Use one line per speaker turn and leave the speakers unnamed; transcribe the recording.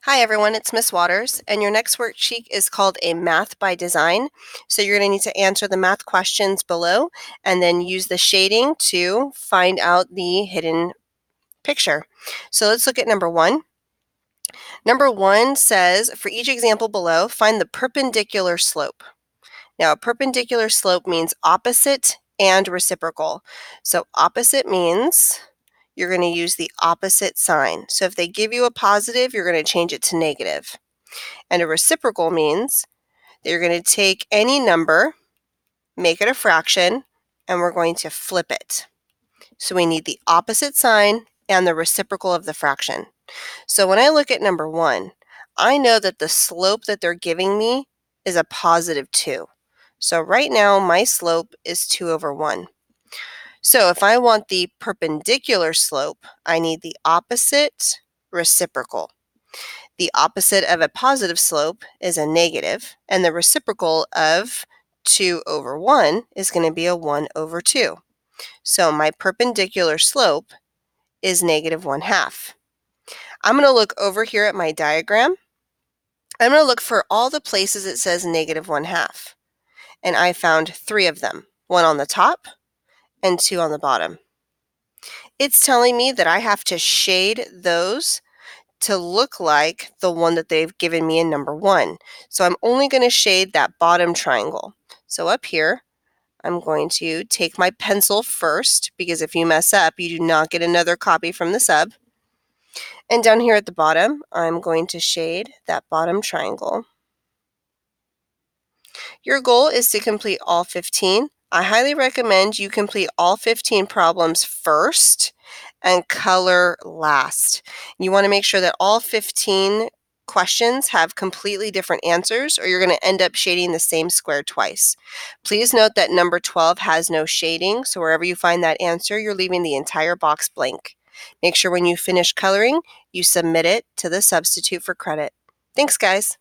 Hi everyone, it's Miss Waters, and your next worksheet is called a Math by Design. So you're going to need to answer the math questions below and then use the shading to find out the hidden picture. So let's look at number 1. Number 1 says, for each example below, find the perpendicular slope. Now, a perpendicular slope means opposite and reciprocal. So opposite means you're going to use the opposite sign. So if they give you a positive, you're going to change it to negative. And a reciprocal means that you're going to take any number, make it a fraction, and we're going to flip it. So we need the opposite sign and the reciprocal of the fraction. So when I look at number 1, I know that the slope that they're giving me is a positive 2. So right now my slope is 2 over 1. So if I want the perpendicular slope, I need the opposite reciprocal. The opposite of a positive slope is a negative, and the reciprocal of 2 over 1 is going to be a 1 over 2. So my perpendicular slope is negative 1/2. I'm going to look over here at my diagram. I'm going to look for all the places it says negative 1/2. And I found 3 of them, 1 on the top and 2 on the bottom. It's telling me that I have to shade those to look like the one that they've given me in number 1. So I'm only going to shade that bottom triangle. So up here, I'm going to take my pencil first, because if you mess up, you do not get another copy from the sub. And down here at the bottom, I'm going to shade that bottom triangle. Your goal is to complete all 15. I highly recommend you complete all 15 problems first and color last. You want to make sure that all 15 questions have completely different answers, or you're going to end up shading the same square twice. Please note that number 12 has no shading, so wherever you find that answer, you're leaving the entire box blank. Make sure when you finish coloring, you submit it to the substitute for credit. Thanks, guys.